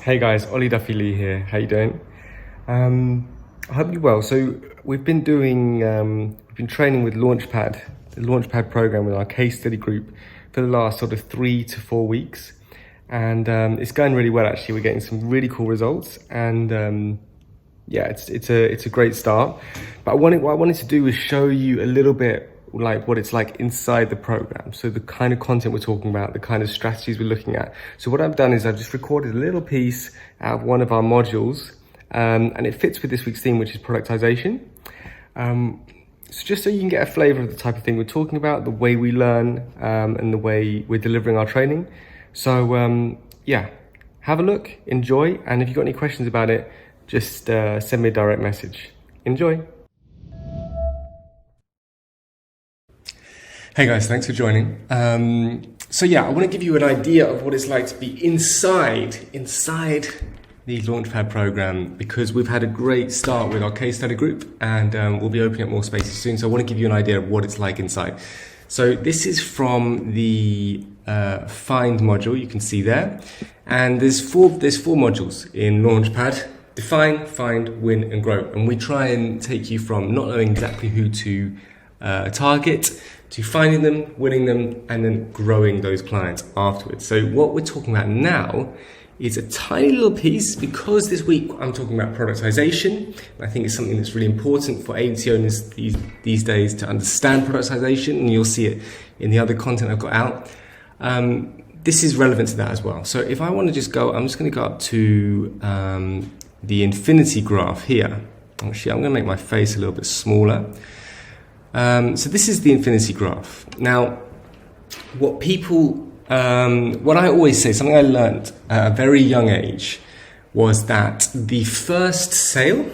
Hey guys, Duffy-Lee here. How you doing? I hope you're well. So we've been training with Launchpad, the Launchpad program with our case study group for the last sort of 3 to 4 weeks, and it's going really well actually. We're getting some really cool results, and yeah, it's a great start. But what I wanted to do is show you a little bit like what it's like inside the program. So the kind of content we're talking about, the kind of strategies we're looking at. So what I've done is I've just recorded a little piece out of one of our modules, and it fits with this week's theme, which is productization. So just so you can get a flavor of the type of thing we're talking about, the way we learn, and the way we're delivering our training. So yeah, have a look, enjoy, and if you've got any questions about it, just send me a direct message. Enjoy. Hey guys, thanks for joining. So yeah, I want to give you an idea of what it's like to be inside the Launchpad program, because we've had a great start with our case study group, and we'll be opening up more spaces soon. So I want to give you an idea of what it's like inside. So this is from the Find module, you can see there, and there's four modules in Launchpad: define, find, win, and grow. And we try and take you from not knowing exactly who to target, to finding them, winning them, and then growing those clients afterwards. So what we're talking about now is a tiny little piece, because this week I'm talking about productization. I think it's something that's really important for agency owners these days to understand productization, and you'll see it in the other content I've got out. This is relevant to that as well. So if I want to just go, I'm just going to go up to the infinity graph here. Actually, I'm going to make my face a little bit smaller. So this is the infinity graph. Now, what I always say, something I learned at a very young age, was that the first sale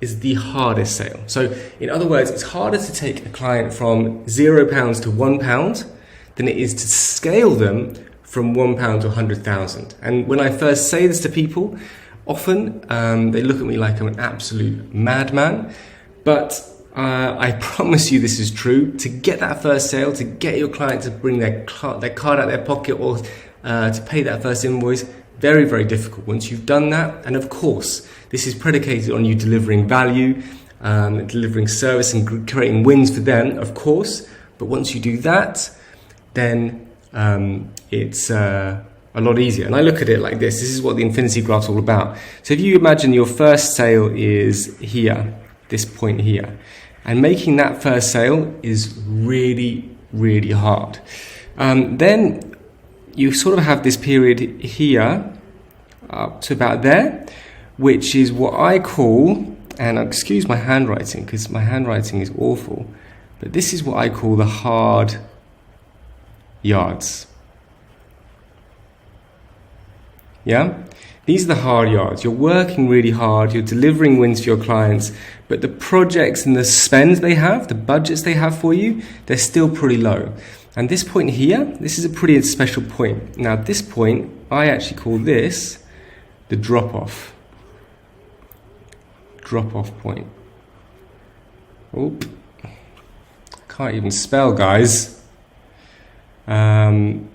is the hardest sale. So in other words, it's harder to take a client from £0 to £1 than it is to scale them from £1 to 100,000. And when I first say this to people, often they look at me like I'm an absolute madman, but I promise you this is true. To get that first sale, to get your client to bring their card out of their pocket, or to pay that first invoice, very, very difficult. Once you've done that, and of course, this is predicated on you delivering value, delivering service and creating wins for them, of course. But once you do that, then it's a lot easier. And I look at it like this. This is what the infinity graph's all about. So if you imagine your first sale is here, this point here, and making that first sale is really, really hard. Then you sort of have this period here up to about there, which is what I call, and excuse my handwriting because my handwriting is awful, but this is what I call the hard yards. Yeah? These are the hard yards. You're working really hard, you're delivering wins for your clients, but the projects and the spends they have, the budgets they have for you, they're still pretty low. And this point here, this is a pretty special point. Now this point, I actually call this the drop-off point. Oop. Can't even spell, guys. This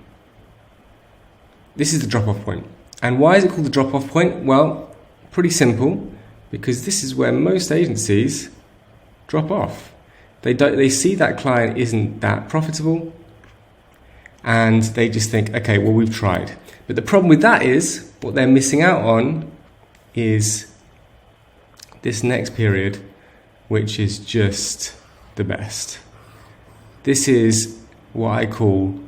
is the drop-off point. And why is it called the drop-off point? Well, pretty simple, because this is where most agencies drop off. They see that client isn't that profitable, and they just think, okay, well, we've tried. But the problem with that is, what they're missing out on is this next period, which is just the best. This is what I call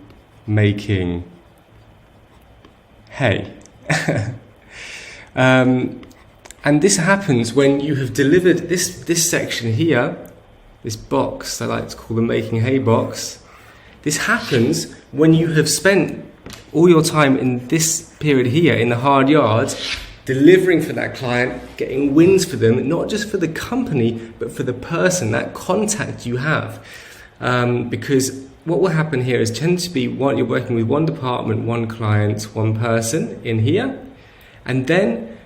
making hay. And this happens when you have delivered this section here, this box I like to call the making hay box. This happens when you have spent all your time in this period here, in the hard yards, delivering for that client, getting wins for them, not just for the company, but for the person, that contact you have. Because what will happen here is tend to be you're working with one department, one client, one person in here, and then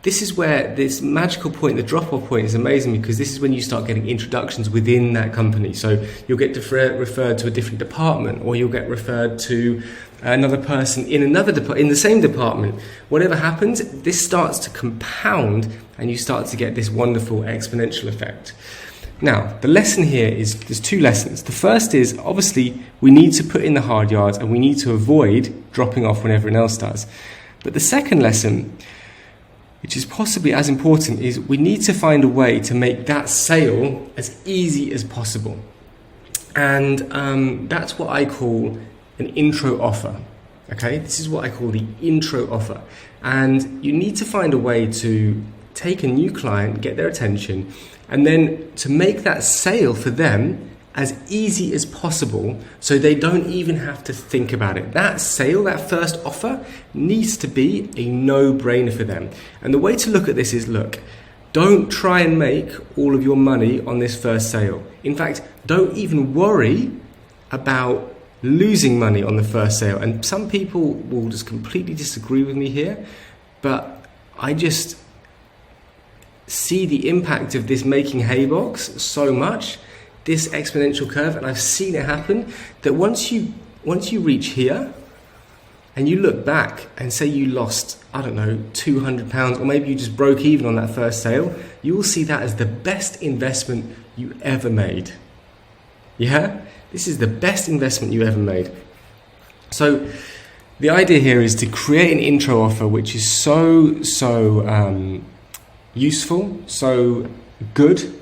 this is where this magical point, the drop-off point, is amazing, because this is when you start getting introductions within that company. So you'll get referred to a different department, or you'll get referred to another person in in the same department. Whatever happens, this starts to compound, and you start to get this wonderful exponential effect. Now, the lesson here is, there's two lessons. The first is, obviously, we need to put in the hard yards, and we need to avoid dropping off when everyone else does. But the second lesson, which is possibly as important, is we need to find a way to make that sale as easy as possible. And that's what I call an intro offer. Okay, this is what I call the intro offer. And you need to find a way to take a new client, get their attention, and then to make that sale for them as easy as possible, so they don't even have to think about it. That sale, that first offer, needs to be a no-brainer for them. And the way to look at this is, look, don't try and make all of your money on this first sale. In fact, don't even worry about losing money on the first sale. And some people will just completely disagree with me here, but I just see the impact of this making hay box so much, this exponential curve, and I've seen it happen, that once you reach here and you look back and say you lost, I don't know, £200, or maybe you just broke even on that first sale, you will see that as the best investment you ever made. Yeah? This is the best investment you ever made. So the idea here is to create an intro offer which is so useful, so good,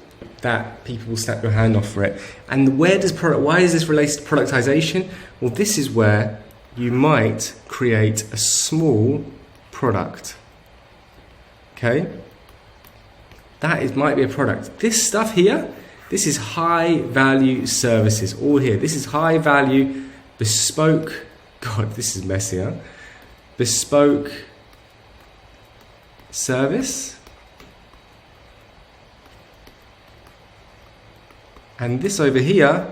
that people will snap your hand off for it. And why is this related to productization? Well, this is where you might create a small product. Okay? Might be a product. This stuff here, this is high value services, all here. This is high value, bespoke, God, this is messy, huh? Bespoke service. And this over here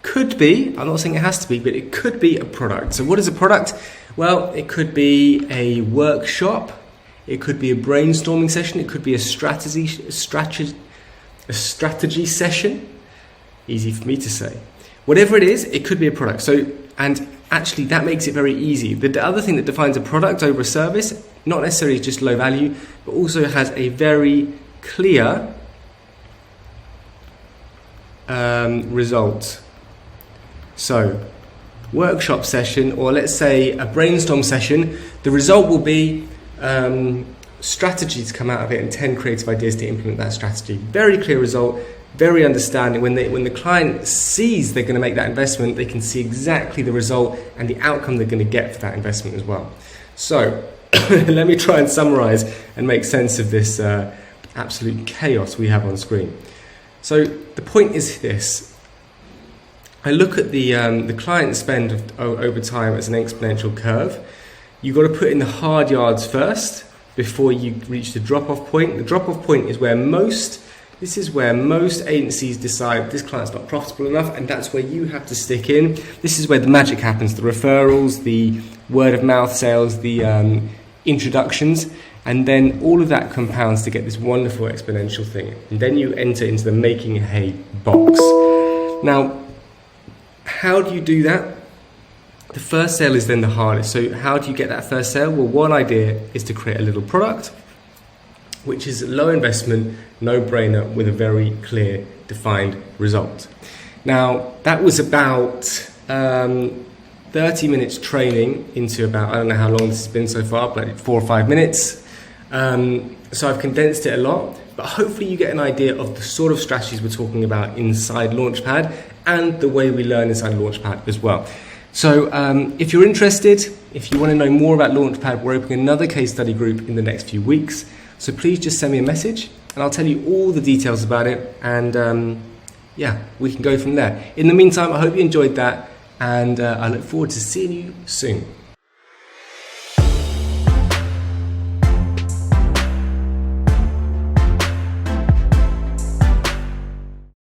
could be, I'm not saying it has to be, but it could be a product. So what is a product? Well, it could be a workshop, it could be a brainstorming session, it could be a strategy session. Easy for me to say. Whatever it is, it could be a product. So, and actually that makes it very easy. The other thing that defines a product over a service, not necessarily just low value, but also has a very clear result. So, workshop session, or let's say a brainstorm session, the result will be strategy to come out of it and 10 creative ideas to implement that strategy. Very clear result, very understanding. When the client sees they're going to make that investment, they can see exactly the result and the outcome they're going to get for that investment as well. So, let me try and summarize and make sense of this absolute chaos we have on screen. So the point is this: I look at the client spend over time as an exponential curve. You've got to put in the hard yards first before you reach the drop-off point. The drop-off point is where most agencies decide this client's not profitable enough, and that's where you have to stick in. This is where the magic happens: the referrals, the word-of-mouth sales, the introductions. And then all of that compounds to get this wonderful exponential thing. And then you enter into the making hay box. Now, how do you do that? The first sale is then the hardest. So how do you get that first sale? Well, one idea is to create a little product, which is low investment, no-brainer, with a very clear, defined result. Now, that was about 30 minutes training into about, I don't know how long this has been so far, but 4 or 5 minutes. So I've condensed it a lot, but hopefully you get an idea of the sort of strategies we're talking about inside Launchpad and the way we learn inside Launchpad as well. So if you're interested, if you want to know more about Launchpad, we're opening another case study group in the next few weeks. So please just send me a message and I'll tell you all the details about it, and yeah, we can go from there. In the meantime, I hope you enjoyed that, and I look forward to seeing you soon.